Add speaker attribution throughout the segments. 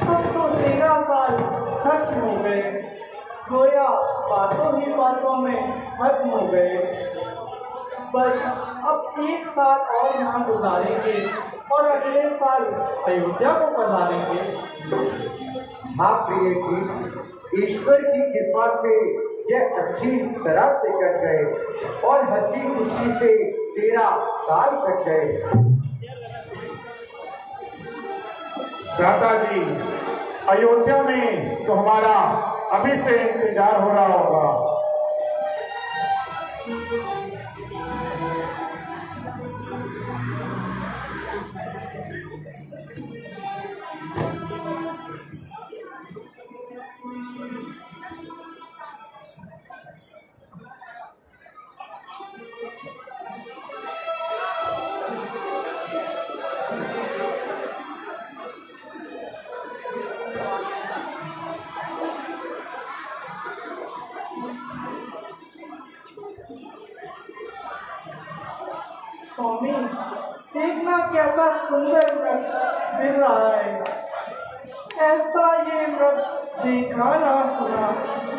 Speaker 1: अब तो 13 साल खत्म हो गए, गोया बातों ही बातों में खत्म हो गए। बस अब 1 साल और यहाँ गुजारेंगे और अगले साल अयोध्या को पधारेंगे।
Speaker 2: हाँ प्रिय जी, ईश्वर की कृपा से यह अच्छी तरह से कट गए और हंसी खुशी से 13 साल कट गए।
Speaker 3: दादाजी, अयोध्या में तो हमारा अभी से इंतजार हो रहा होगा।
Speaker 1: स्वामी, देखना कैसा सुंदर व्रत मिल रहा है। ऐसा ये व्रत देखा ना सुना,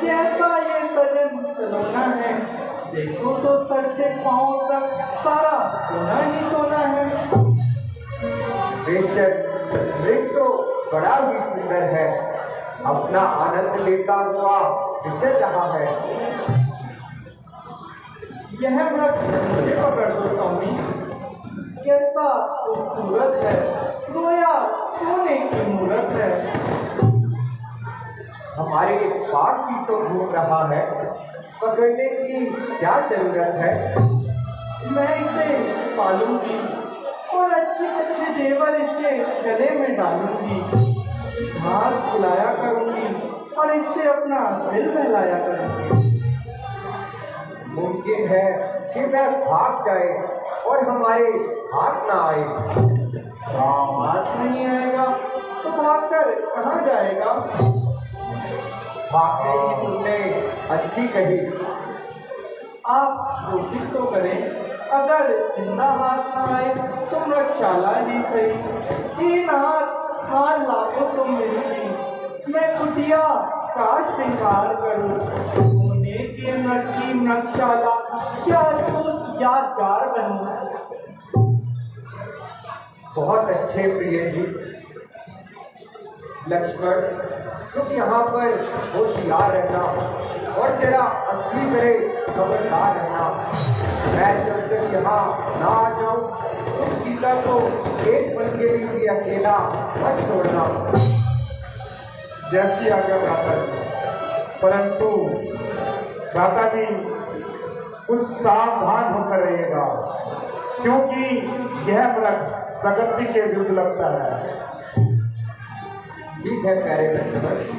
Speaker 1: जैसा ये सजन सलोना है। देखो तो सर से पांव तक सारा सोना ही सोना है।
Speaker 2: बेशक मृग तो बड़ा ही सुंदर है, अपना आनंद लेता हुआ विचर रहा है।
Speaker 1: यह व्रत मुझे पकड़ दो स्वामी, कैसा खूबसूरत है, गोया सोने की मूरत है।
Speaker 2: हमारे पास ही तो घूम रहा है, पकड़ने की क्या जरूरत है।
Speaker 1: मैं इसे पालूंगी और अच्छे अच्छे जेवर इसके गले में डालूंगी। घास खिलाया करूंगी और इससे अपना दिल बहलाया करूंगी।
Speaker 2: मुमकिन है कि मैं भाग जाए और हमारे हाथ ना आए।
Speaker 1: हाथ नहीं आएगा तो भागकर कहाँ जाएगा?
Speaker 2: भागने की तुमने अच्छी कही।
Speaker 1: आप कोशिश तो करें, अगर जिंदा हाथ ना आए तो मृगशाला ही सही। 3 हाथ लाखों तो मिलती, मैं कुटिया का श्रृंगार करूं। सोने के मृग की मृगशाला क्या तो यादगार बनूं।
Speaker 2: बहुत अच्छे प्रिय जी। लक्ष्मण, तुम यहाँ पर होशियार रहना और जरा अच्छी तरह खबरदार रहना। मैं जब तक यहाँ ना आ जाऊँ तुम सीता को एक पल के लिए भी अकेला मत छोड़ना।
Speaker 3: जैसी आज्ञा भ्राता जी, परंतु भ्राता जी कुछ सावधान होकर रहिएगा, क्योंकि यह मृग प्रकृति के विरुद्ध लगता है।
Speaker 2: ठीक है प्यारे लक्ष्मण।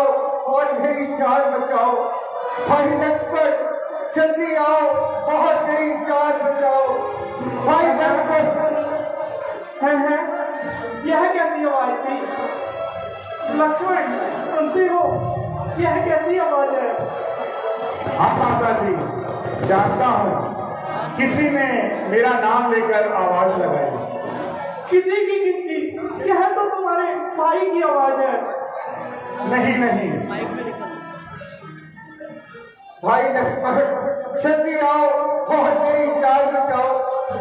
Speaker 2: आओ और मेरी जान बचाओ। भाई लक्ष्मण जल्दी आओ और मेरी जान बचाओ। भाई लक्ष्मण।
Speaker 1: हैं यह कैसी आवाज थी? लक्ष्मण सुनते हो? यह कैसी आवाज है?
Speaker 3: हाँ माता जी, जानता हूँ किसी ने मेरा नाम लेकर आवाज लगाई।
Speaker 1: किसी की किसकी? यह तो तुम्हारे भाई की आवाज है।
Speaker 3: नहीं नहीं,
Speaker 2: भाई लक्ष्मण जल्दी आओ और मेरी जान बचाओ।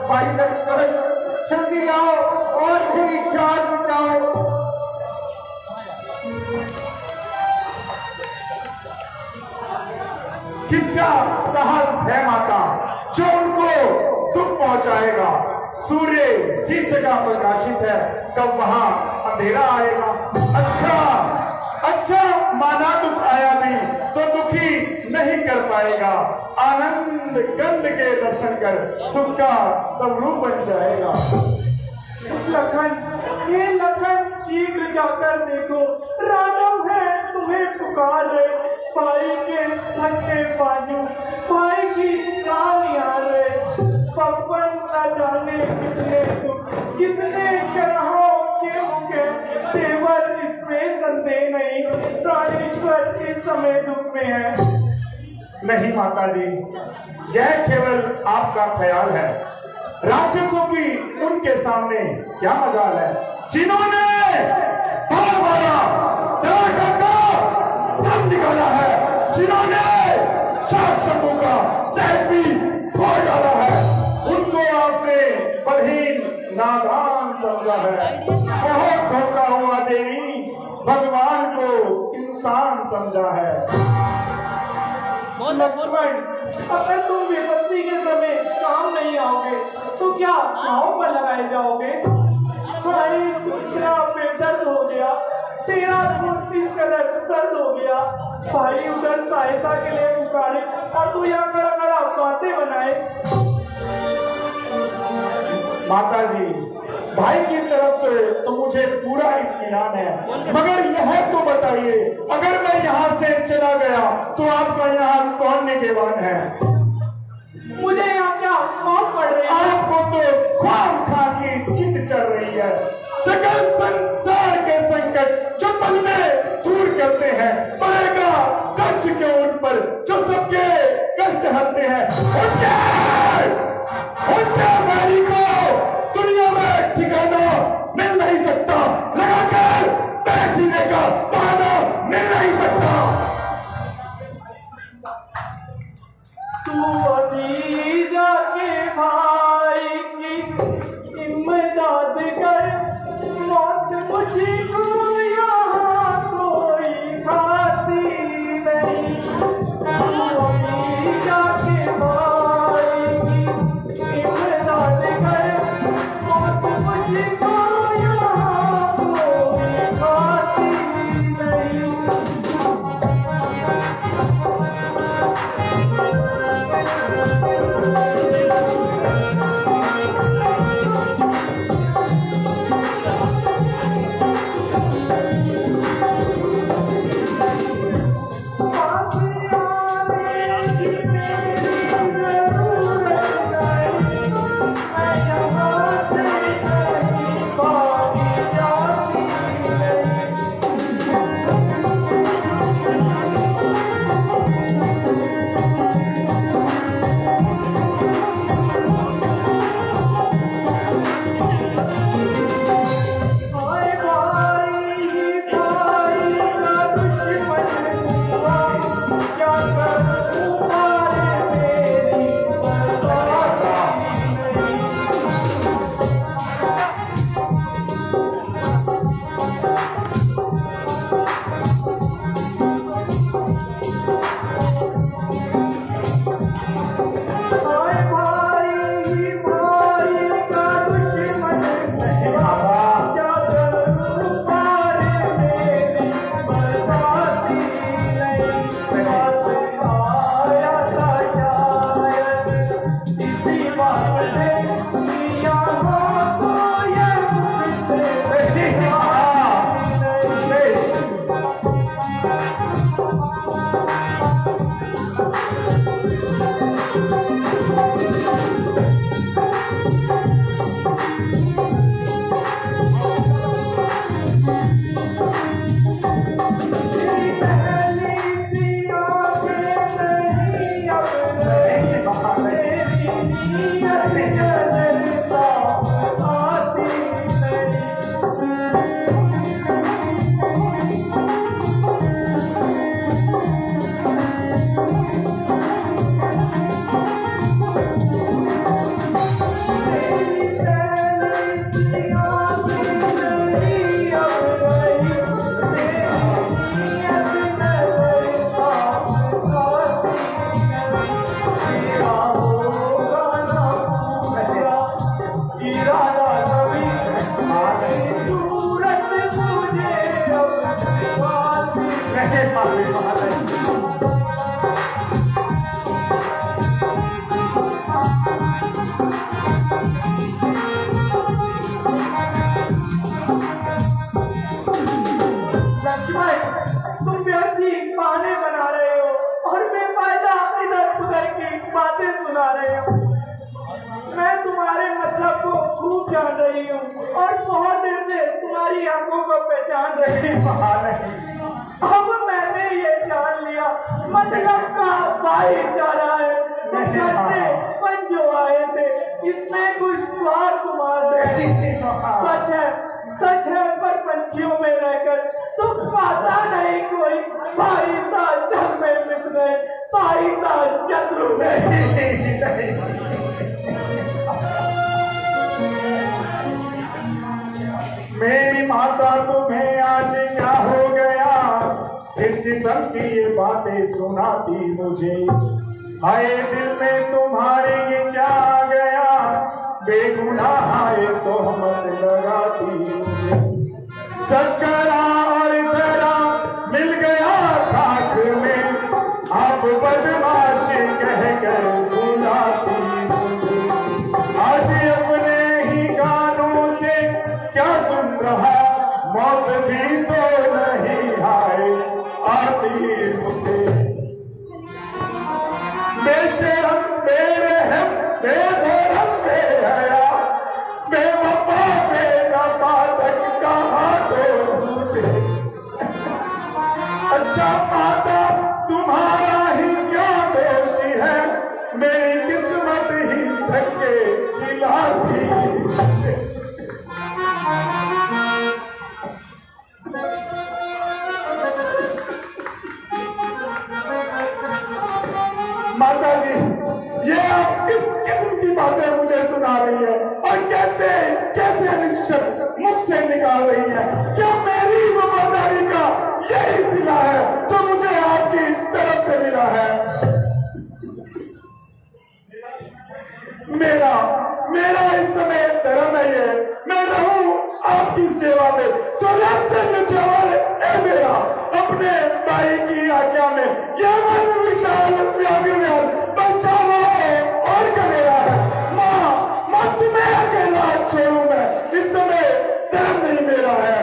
Speaker 2: भाई लक्ष्मण जल्दी आओ और मेरी जान बचाओ।
Speaker 3: किसका साहस है माता जो उनको दुख पहुंचाएगा? सूर्य जिस जगह प्रकाशित है कब वहां अंधेरा आएगा। अच्छा माना दुख आया भी तो दुखी नहीं कर पाएगा। आनंद कंद के दर्शन कर सुख का स्वरूप बन जाएगा।
Speaker 1: लखन, ये लखन शीघ्र जाकर देखो, राघव है तुम्हें पुकार रहे। भाई के थके बाजू, भाई की कान यार रहे। पवन न जाने कितने दुख, कितने ग्रहों के मुखे। देवर इसमें संदेह नहीं, प्राणेश्वर इस समय दुख में है।
Speaker 3: नहीं माता जी, यह केवल आपका ख्याल है। राक्षसों की उनके सामने क्या मजाल है? जिन्होंने बार मारा दम निकाला है, जिन्होंने सात समूह का सहज भी फोड़ डाला है, उनको आपने बलहीन नादान समझा है। बहुत धोखा हुआ देवी, भगवान को इंसान समझा है।
Speaker 1: लक्ष्मण, अगर तुम विपत्ति के समय काम नहीं आओगे तो क्या गाँव पर लगाए जाओगे? भाई तेरा बेदर्द हो गया, तेरा खून इस कदर सर्द हो गया। भाई उधर सहायता के लिए पुकारे और तू यहाँ खड़ा खड़ा बातें बनाए।
Speaker 3: माता जी, भाई की तरफ से तो मुझे पूरा इत्मीनान है, मगर यह तो बताइए, अगर मैं यहाँ से चला गया तो आपका यहाँ कौन निगहबान है?
Speaker 1: मुझे यहाँ क्या मौत पड़ रही है?
Speaker 3: आपको तो ख्वाब खा की चिंत चढ़ रही है। सकल संसार के संकट जो पल में दूर करते हैं, पड़ेगा कष्ट क्यों उन पर जो सबके कष्ट हरते हैं। उनके भाई को दुनिया में ठिकाना मिल नहीं सकता, लगाकर पैर जीने का बहाना मिल नहीं सकता।
Speaker 1: तू अभी जाके भाई की इमदाद कर, मौत मुझे को यहाँ कोई खाती नहीं। तू अभी जाके भाई की इमदाद कर, मौत मुझे को यहाँ कोई खाती नहीं।
Speaker 3: महाराज
Speaker 1: लक्ष्मण, तुम व्यर्थ ही बहाने बना रहे हो और बेफायदा इधर उधर की बातें सुना रहे हो। मैं तुम्हारे मतलब को खूब जान रही हूँ और बहुत देर से तुम्हारी आंखों को पहचान रही हूँ। अब मैंने ये जान लिया, मतलब का भाईचारा है। तुम घर से बन जो आए थे, इसमें कुछ स्वार्थ मार है। सच है, पर पंछियों में रहकर सुख पाता नहीं कोई। भाई सा जग में मिट गए, भाई सा शत्रु में।
Speaker 3: मेरी माता तुम्हें आज क्या हो गया, इस किस्म की ये बातें सुनाती मुझे। हाय दिल में तुम्हारे ये क्या आ गया, बेगुनाह आए तो मत लगाती मुझे। सकरा और तेरा मिल गया खाक में, आप बदमाश कह कर बुलाती मुझे। आज अपने ही कानों से क्या सुन रहा, मौत भी तो नहीं आए आती मुझे। बेशरम बेरहम बेधर्म बेहया, बेवफा बेनफा तक कहाँ तो मुझे। अच्छा माता तुम्हारा ही क्या दोषी है, मेरी किस्मत ही धक्के खिलाती। माता जी, ये आप किस किस्म की बातें मुझे सुना रही है और कैसे कैसे निश्चय मुख से निकाल रही है? क्या मेरी वफादारी का यही सिला है जो मुझे आपकी तरफ से मिला है? मेरा मेरा इस समय धर्म है ये, मैं रहूं आपकी सेवा में, सूरज से निछावर है मेरा, अपने भाई की आज्ञा में। यह मन विशाल व्याघ्र बचाओ और क्या मेरा है। माँ तुम्हें अकेला छोड़ू मैं, इस समय धर्म नहीं मेरा है।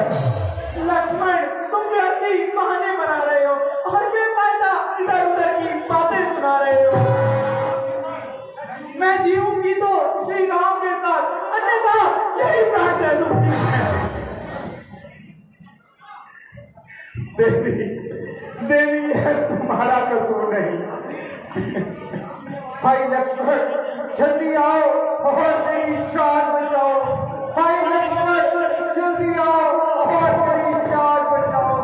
Speaker 1: लक्ष्मण, तुम व्यर्थी बहाने बना रहे हो और बेफायदा इधर उधर की बातें सुना रहे हो। मैं जीऊंगी तो श्री राम के साथ, अन्यथा यही प्राण दे दूंगी।
Speaker 3: देवी देवी है तुम्हारा कसूर नहीं।
Speaker 2: भाई लक्ष्मण जल्दी आओ और मेरी जान बचाओ। भाई लक्ष्मण जल्दी आओ और मेरी जान बचाओ।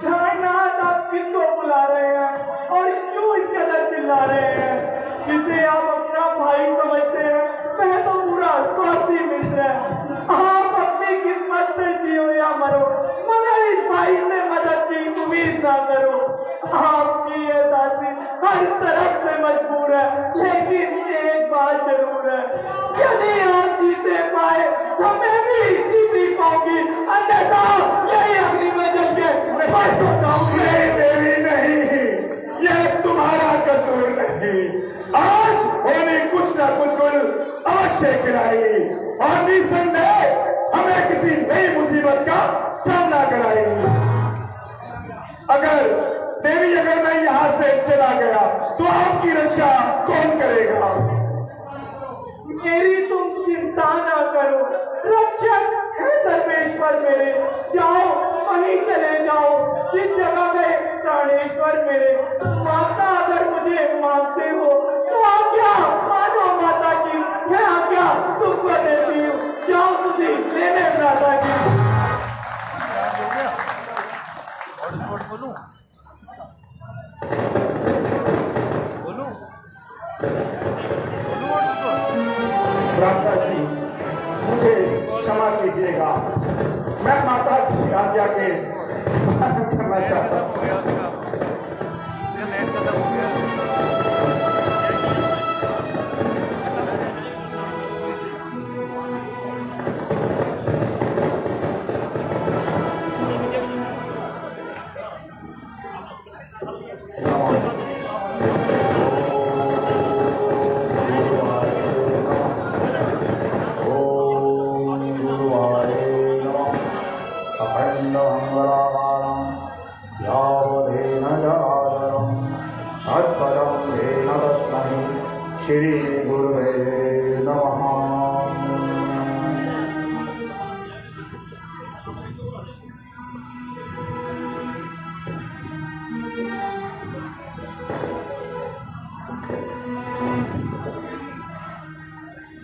Speaker 1: जगन्नाथ, आप किसको बुला रहे हैं और क्यों इस कदर चिल्ला रहे हैं? जिसे आप अपना भाई समझते हैं वह तो पूरा स्वार्थी मित्र है। आप अपनी किस्मत से जियो या मरो, मगर इस भाई से मदद की उम्मीद ना करो। आपकी ये दासी हर तरफ से मजबूर है, लेकिन एक बात जरूर है, यदि आप जीते पाए तो मैं भी जीती पाऊंगी, अन्यथा यही अग्नि में जल के मर जाऊंगी।
Speaker 3: नहीं देवी नहीं, यह तुम्हारा कसूर नहीं। आज होली कुछ ना कुछ गुल अवश्य खिलाएगी और निसंदेह हमें किसी नई मुसीबत का सामना कराएगी। अगर मैं यहाँ से चला गया तो आपकी रक्षा कौन करेगा?
Speaker 1: मेरी तुम चिंता ना करो, रक्षक है सर्वेश्वर मेरे। जाओ वहीं चले जाओ जिस जगह गए प्राणेश्वर मेरे। माता अगर मुझे मानते हो तो आज्ञा मानो माता की, मैं आज्ञा तुमको देती हूँ। जाओ तुझे लेने माता की।
Speaker 3: भ्राता जी मुझे क्षमा कीजिएगा, मैं माता की आज्ञा के पालन करना चाहता हूँ। श्री गुरुवे नमः।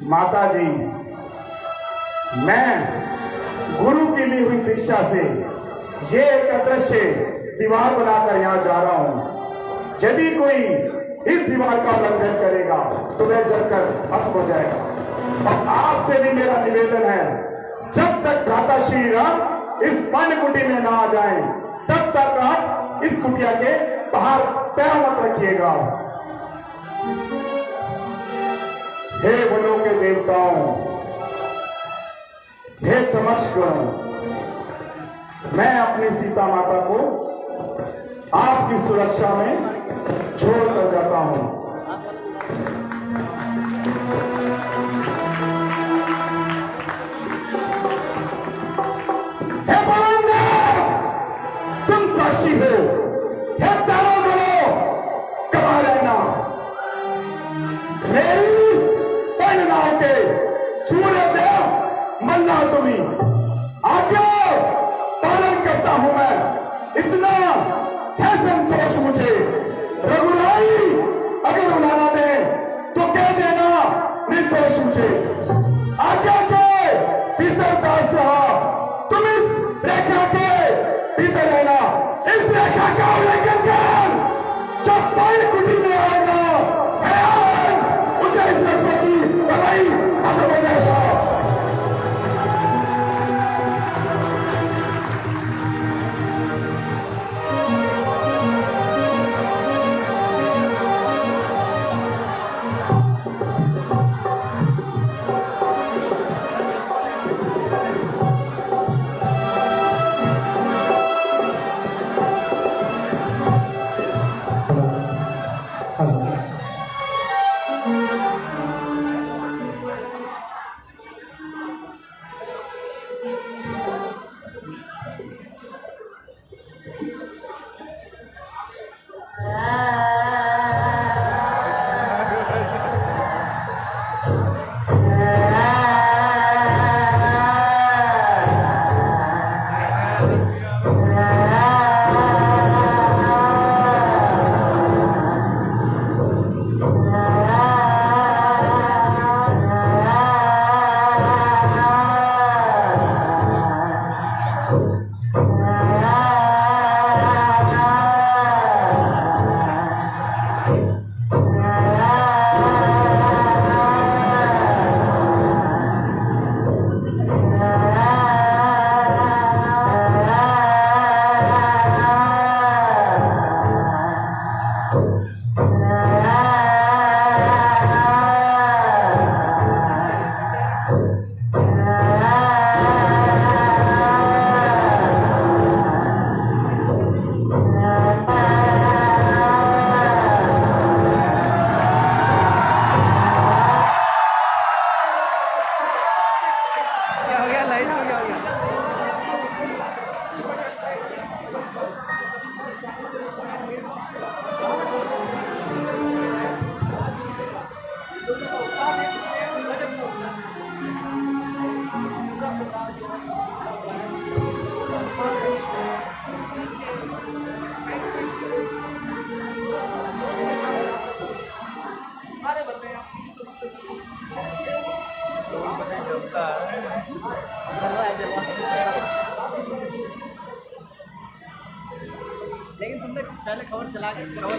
Speaker 3: माता जी, मैं गुरु की ली हुई दीक्षा से ये एक अदृश्य दीवार बनाकर यहाँ जा रहा हूँ। यदि कोई इस दीवार का उल्लंघन करेगा तो वह जलकर भस्म हो जाएगा। और आपसे भी मेरा निवेदन है, जब तक भ्राता श्री राम इस पर्ण कुटी में ना आ जाएं, तब तक आप इस कुटिया के बाहर पैर मत रखिएगा। हे वनों के देवताओं, हे समक्ष गण, मैं अपनी सीता माता को आपकी सुरक्षा में छोड़कर जाता हूं। हे बलराम, तुम साक्षी हो। हे तारों गणों, कमा रहना। मेरी नाव के सूर्यदेव मल्ला तुम्ही आज्ञा पालन करता हूं मैं। इतना है संतोष मुझे। रघुराई अगर उड़ाना दे तो कह देना निर्दोष मुझे। आज्ञा के भीतर दास रहा, तुम इस रेखा के भीतर रहना। इस रेखा का उल्लंघन कर जब पर्ण कुटी में आएगा, उसे इस रस्ते की दवाई खत्म हो जाएगा।
Speaker 4: लेकिन तुमने पहले खबर चला के खबर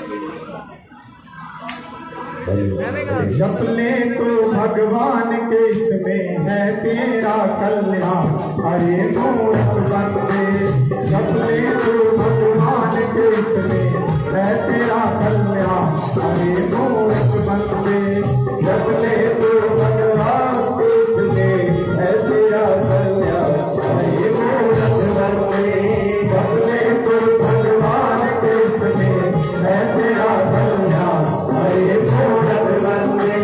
Speaker 1: जपले तो भगवान के इसमें है तेरा कल्याण। अरे मूर्ख बंदे, जपले तो भगवान के इसमें है तेरा कल्याण। अरे मूर्ख बंदे, जपले तो भगवान के इसमें है तेरा कल्याण। अरे मूर्ख बंदे, जपले तो भगवान के इसमें है तेरा कल्याण। अरे मूर्ख बंदे,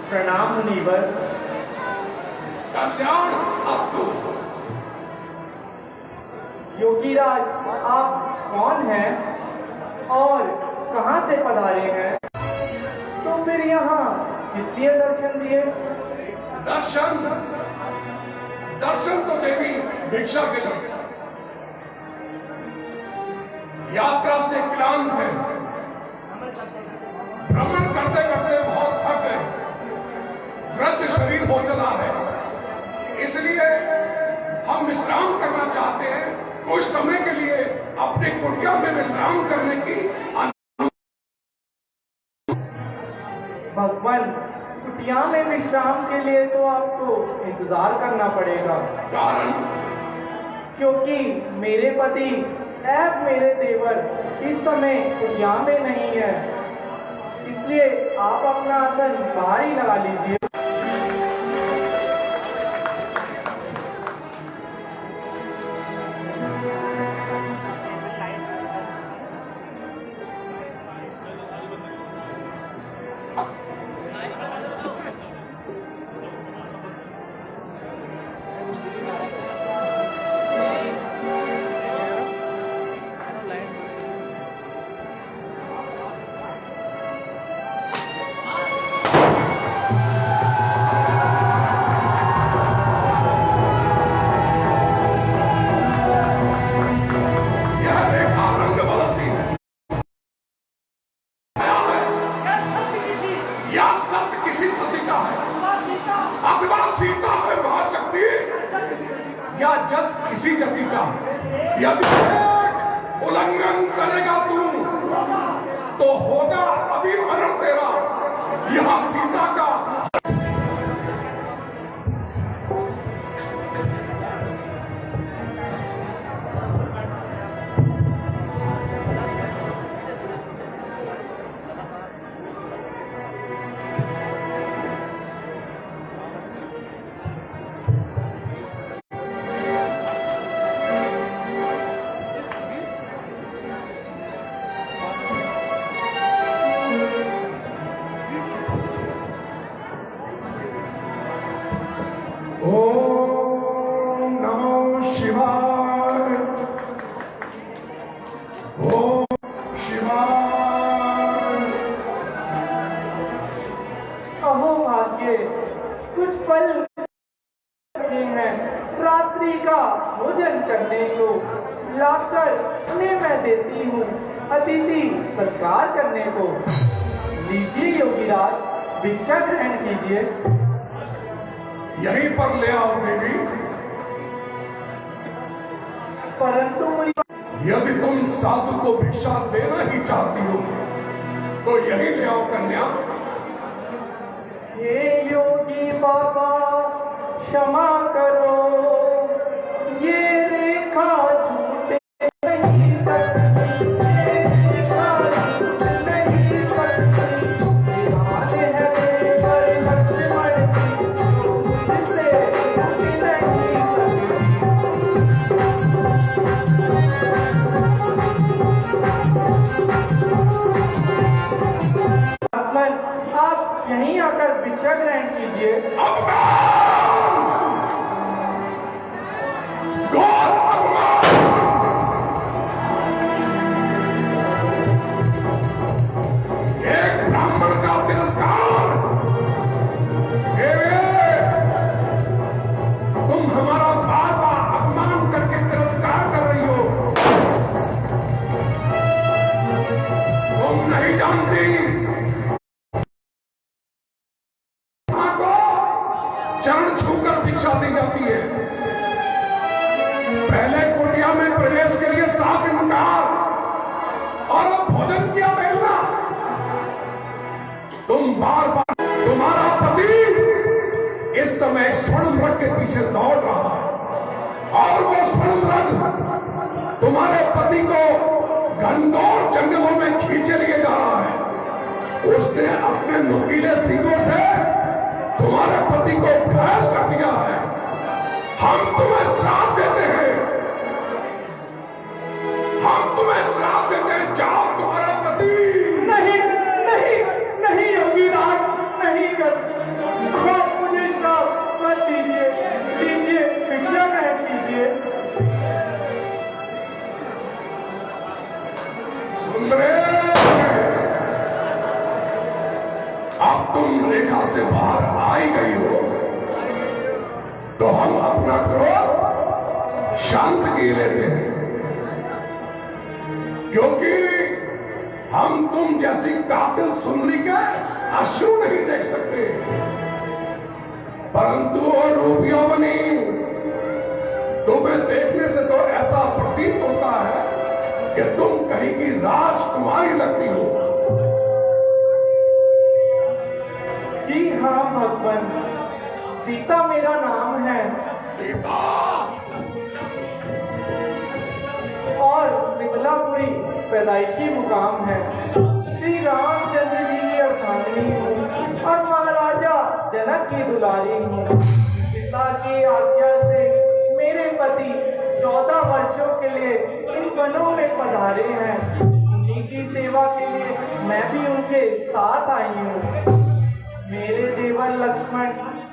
Speaker 1: प्रणाम मुनिवर।
Speaker 3: कल्याण अस्तु।
Speaker 1: योगीराज, आप कौन हैं और कहाँ से पधारे हैं? तो फिर यहाँ किस लिए दर्शन दिए?
Speaker 3: दर्शन दर्शन तो देवी भिक्षा के लिए। यात्रा से क्लांत है, भ्रमण करते करते बहुत थक गए, वृद्ध शरीर हो चला है, इसलिए हम विश्राम करना चाहते हैं। कुछ समय के लिए अपने कुटिया में विश्राम करने की
Speaker 1: भगवान, कुटिया में विश्राम के लिए तो आपको इंतजार करना पड़ेगा।
Speaker 3: कारण
Speaker 1: क्योंकि मेरे पति ऐब मेरे देवर इस समय कुटिया में नहीं है, इसलिए आप अपना आसन बाहर ही लगा लीजिए।
Speaker 3: यदि उल्लंघन करेगा तू तो होगा अभी मरण तेरा। यह सीता का ओम नमो शिवाय। ओम शिवाय।
Speaker 1: अहो भाग्य, कुछ पल हैं रात्रि का भोजन करने को लाकर उन्हें मैं देती हूँ अतिथि सत्कार करने को। लीजिए योगीराज, भिक्षा ग्रहण कीजिए।
Speaker 3: यहीं पर ले आओ देवी।
Speaker 1: परंतु
Speaker 3: यदि तुम साधु को भिक्षा देना ही चाहती हो तो यही ले आओ कन्या।
Speaker 1: हे योगी बाबा, क्षमा करो, ये रेखा झूठे नहीं सकती, ये रेखा झूठ नहीं सकती। विधान है देवर लक्ष्मण की, मुझसे झूठ नहीं सकती। आप यहीं आकर भिक्षा ग्रहण कीजिए।
Speaker 3: एक ब्राह्मण का तिरस्कार। तुम हमारा बार बार अपमान करके तिरस्कार कर रही हो। तुम नहीं जानती चरण छूकर भिक्षा दी जाती है। पहले कुटिया में प्रवेश के लिए 7 इनकार और अब भोजन किया बेलना। तुम बार बार, तुम्हारा पति इस समय स्वर्ण रथ के पीछे दौड़ रहा है और वो स्वर्ण रथ तुम्हारे पति को घनघोर जंगलों में खींचे लिए जा रहा है। उसने अपने नुकीले सींगों से तुम्हारे पति को घायल कर दिया है। हम तुम्हें श्राप देते हैं, हम तुम्हें श्राप देते हैं। जाओ, तुम्हारा पति।
Speaker 1: नहीं नहीं नहीं योगीराज, नहीं कर
Speaker 3: अब तुम रेखा से बाहर आ ही गई हो, तो हम अपना क्रोध शांत किए लेते हैं, क्योंकि हम तुम जैसी कातिल सुंदरी के अश्रु नहीं देख सकते, परंतु वो रूपियों बनी तुम्हें देखने से तो ऐसा प्रतीत होता है कि तुम कहीं की राजकुमारी लगती हो।
Speaker 1: जी हाँ भगवान, सीता मेरा नाम है
Speaker 3: सीता,
Speaker 1: और निबलापुरी पैदाइशी मुकाम है। श्री रामचंद्र जी की अर्धांगिनी हूँ और महाराजा जनक की दुलारी हूँ। पिता की आज्ञा से मेरे पति 14 वर्षों के लिए इन वनों में पधारे हैं। उन्हीं की सेवा के लिए मैं भी उनके साथ आई हूँ। मेरे देवर लक्ष्मण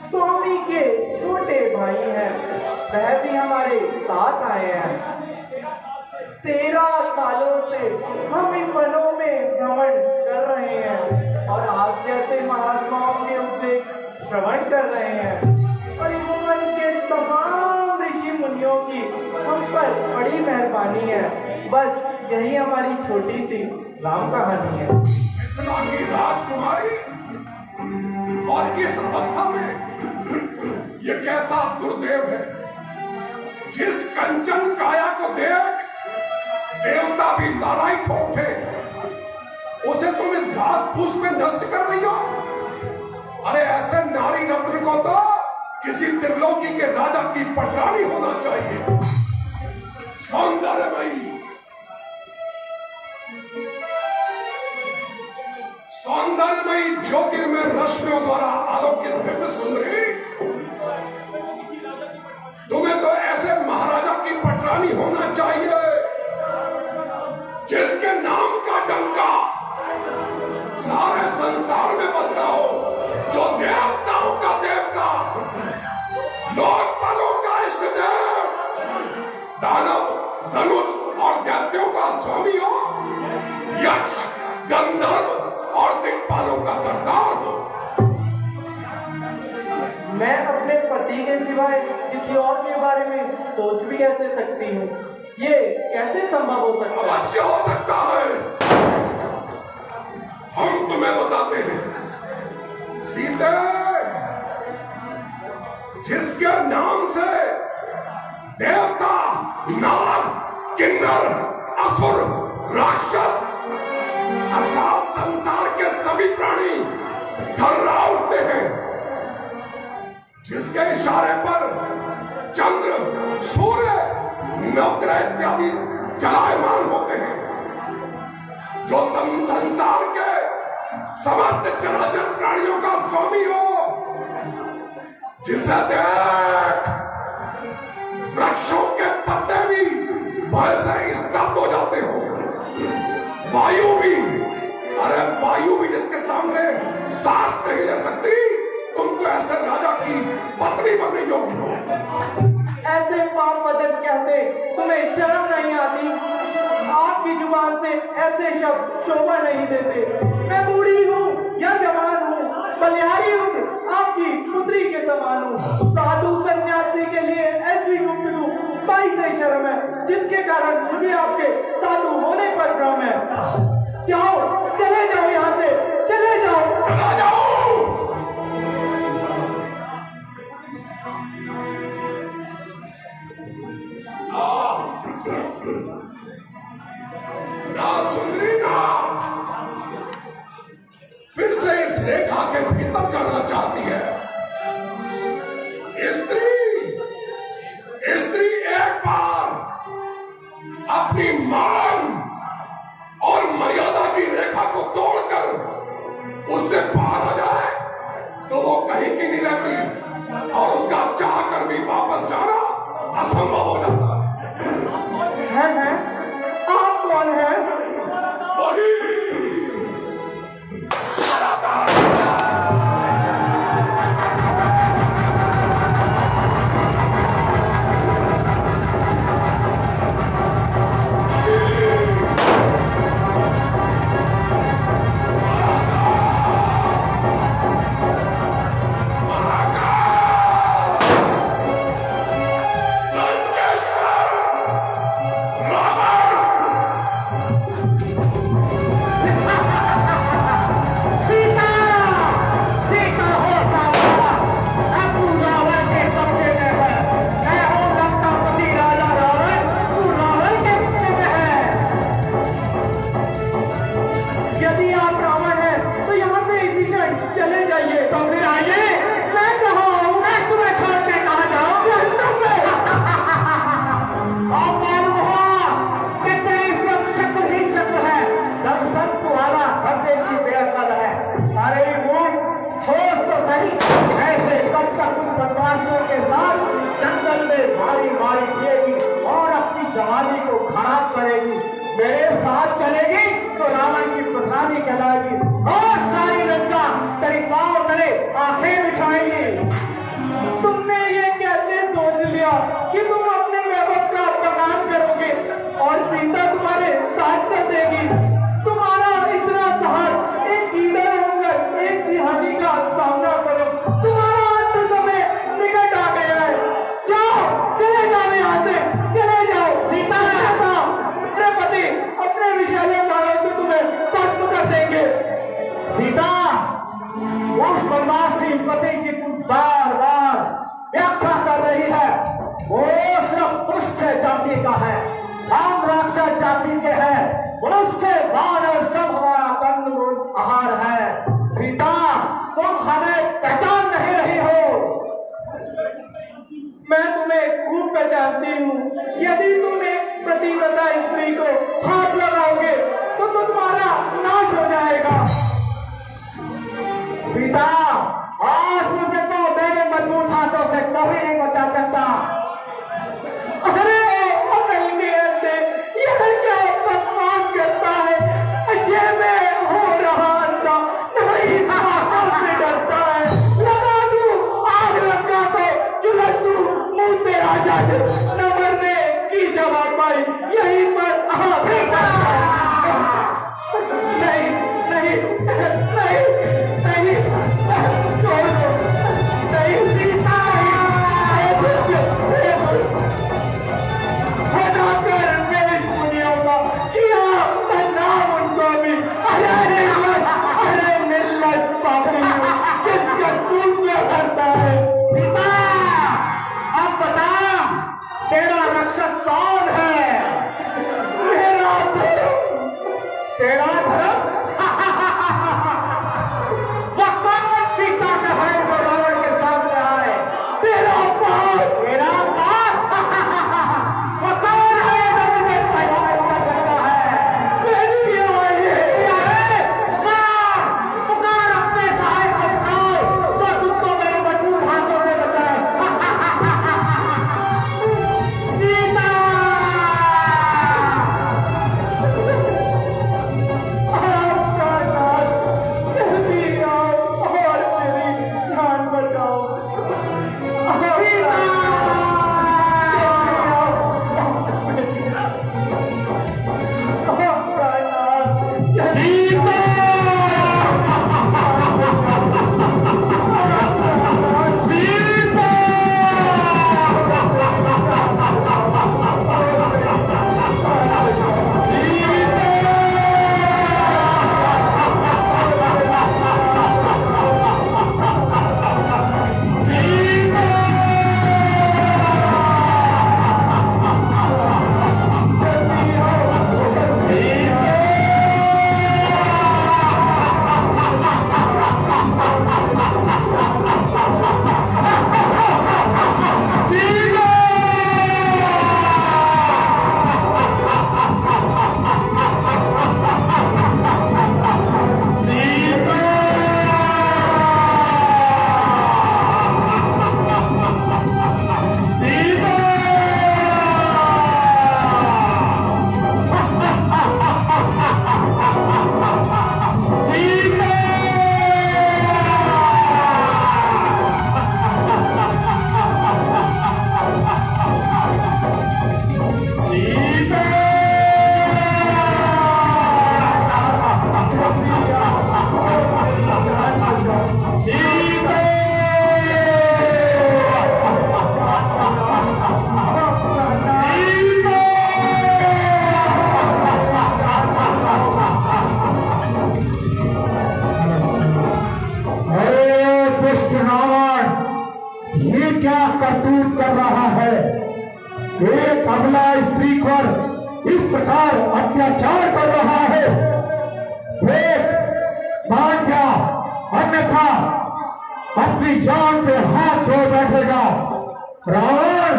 Speaker 1: स्वामी के छोटे भाई हैं, वह भी हमारे साथ आए हैं। 13 सालों से हम इन वनों में भ्रमण कर रहे हैं और आप जैसे महात्माओं के उपदेश श्रवण कर रहे हैं, और इस वन के तमाम ऋषि मुनियों की हम पर बड़ी मेहरबानी है। बस यही हमारी छोटी सी राम कहानी है।
Speaker 3: इतना की राजकुमारी और इस अवस्था में ये कैसा दुर्देव है, जिस कंचन काया को देख देवता भी लालायित हो उठे, उसे तुम इस घास फूस में नष्ट कर रही हो। अरे ऐसे नारी रत्न को तो किसी त्रिलोकी के राजा की पटरानी होना चाहिए। सौंदर्यमयी सौंदर्यमयी ज्योतिर्मय रश्मियों द्वारा आलोकित दिव्य सुंदरी, तुम्हें तो ऐसे महाराजा की पटरानी होना चाहिए जिसके नाम का डंका सारे संसार में बजता हो, जो देवताओं का देवता, लोकपालों का इष्ट देव, दानव, धनुष और दैत्यों का स्वामी हो, यक्ष, गंधर्व और दिक्पालों का करतार हो।
Speaker 1: मैं अपने पति के सिवाय किसी और के बारे में सोच भी कैसे सकती हूँ? ये कैसे संभव हो सकता है?
Speaker 3: अवश्य हो सकता है, हम तुम्हें बताते हैं। सीते, जिसके नाम से देवता, नाग, किन्नर, असुर, राक्षस अर्थात संसार के सभी प्राणी थर्रा उठते हैं, जिसके इशारे पर चंद्र, सूर्य, नवग्रह इत्यादि चलायमान होते हैं, जो संसार के समस्त चराचर प्राणियों का स्वामी हो, जिसे देख वृक्षों के पत्ते भी भय से स्तब्ध हो जाते हो, वायु भी, अरे वायु भी जिसके सामने सांस नहीं ले सकती, तुमको ऐसे राजा की पत्नी बनने योग्य हो।
Speaker 1: ऐसे पाप वचन कहते तुम्हें शर्म नहीं आती? आपकी जुबान से ऐसे शब्द शोभा नहीं देते। मैं बूढ़ी हूँ या जवान हूँ, बलिहारी हूँ, आपकी पुत्री के समान हूँ। साधु सन्यासी के लिए ऐसी गुफ्तगू बाई से शर्म है, जिसके कारण मुझे आपके साधु होने पर भ्रम है। जाओ, चले जाओ यहाँ से, चले जाओ,
Speaker 3: चला जाओ। ना सुंदरी ना, फिर से इस रेखा के भीतर जाना चाहती है। स्त्री एक बार अपनी मान और मर्यादा की रेखा को तोड़कर उससे बाहर आ जाए तो वो कहीं की नहीं रहती, और उसका चाह कर भी वापस जाना असंभव हो जाता
Speaker 1: है? आप कौन हैं?
Speaker 3: वही रक्षक उन बदमाशों के साथ जंगल में मारी मारी पिएगी और अपनी जवानी को खराब करेगी। मेरे साथ चलेगी तो रावण की प्रधानी कहलाएगी और सारी लंका तेरी पांव तले आंखें बिछाएगी।
Speaker 1: तुमने ये कैसे सोच लिया कि तुम अपने वैभव का अपमान करोगे और सीता तुम्हारे साथ चल देगी? तुम्हारा इतना साहस एक कीड़ा होकर एक सिंहानी का सामना करो। तुम्हारा अंत समय निकट आ गया है। जाओ, चले जाओ यहाँ से, चले जाओ। सीता अपने पति अपने विषैले बाणों से तुम्हें भस्म कर देंगे।
Speaker 3: सीता, उस बदमाशी पति की तुम बार बार व्याख्या कर रही है। वो सिर्फ पुरुष जाति का है, हम राक्षस जाति के हैं। मनुष्य मानव सब हमारा कंदमूल आहार है। सीता, तुम हमें पहचान नहीं रही हो।
Speaker 1: मैं तुम्हें खूब पहचानती हूँ। यदि तुम एक पतिव्रता स्त्री को हाथ लगाओगे तो तुम्हारा नाश हो जाएगा।
Speaker 3: सीता, आज तुझे तो मेरे मजबूत हाथों से कभी नहीं बचा सकता।
Speaker 1: अरे अकल के अंदर यह क्या बकवास करता है? ये मैं हो रहा अंधा नहीं से डरता है। लगा दूं आग लगा को चुलट दूं मुंह पे आ जाए। न मरने की जवाब पाई यहीं पर नहीं नहीं नहीं नहीं छोड़ दो। नहीं सीता, बनाकर मेरी दुनिया का किया नाम उनको भी। अरे मिल्लत पापी किसका दूध में करता है।
Speaker 3: सीता, अब बता तेरा रक्षक कौन है?
Speaker 1: मेरा धर्म।
Speaker 3: तेरा धर्म? वो कौन सीता का है जो रावण के सामने आए?
Speaker 1: तेरा पाप।
Speaker 3: तेरा पाप? वो कौन है जो तुझे पैदा करता है?
Speaker 1: मेरी आये।
Speaker 3: पुकार अपने सहायक को बुलाओ तो तुमको मेरे मजबूत हाथों से बचाए। सीता,
Speaker 1: आपका नाथ जल्दी आओ और मेरी जान बचाओ।
Speaker 3: करतूत कर रहा है। एक अबला स्त्री पर इस प्रकार अत्याचार कर रहा है। मान जा, अन्यथा अपनी जान से हाथ धो बैठेगा। रावण,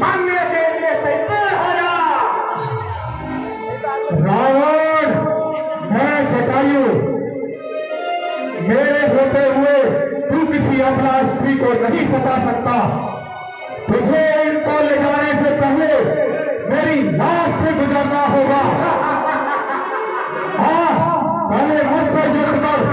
Speaker 3: मांगने के लिए तैयार हो जा। रावण, मैं जटायु मेरे होते हुए तू किसी अबला स्त्री को नहीं सता सकता। तुझे इनको ले जाने से पहले मेरी लाश से गुजरना होगा। हाँ, पहले मुझसे युद्ध कर।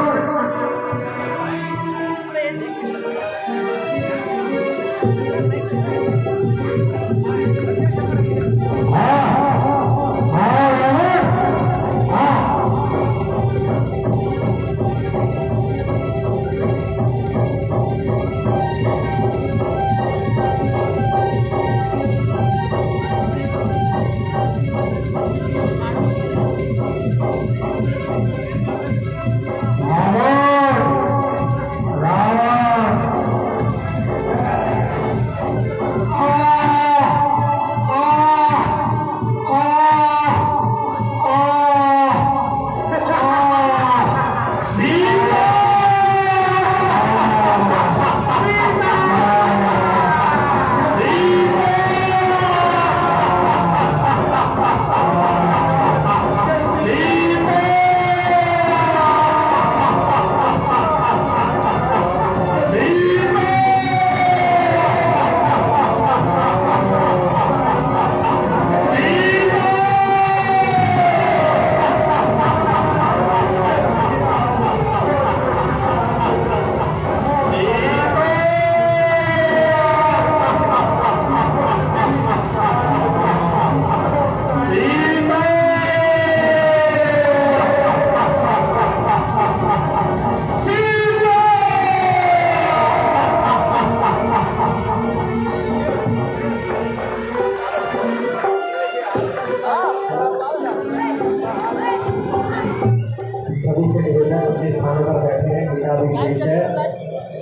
Speaker 2: सभी से निवेदन अपने स्थानों पर बैठे हैं। गीताभिषेक है,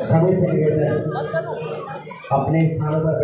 Speaker 2: सभी से निवेदन अपने स्थानों पर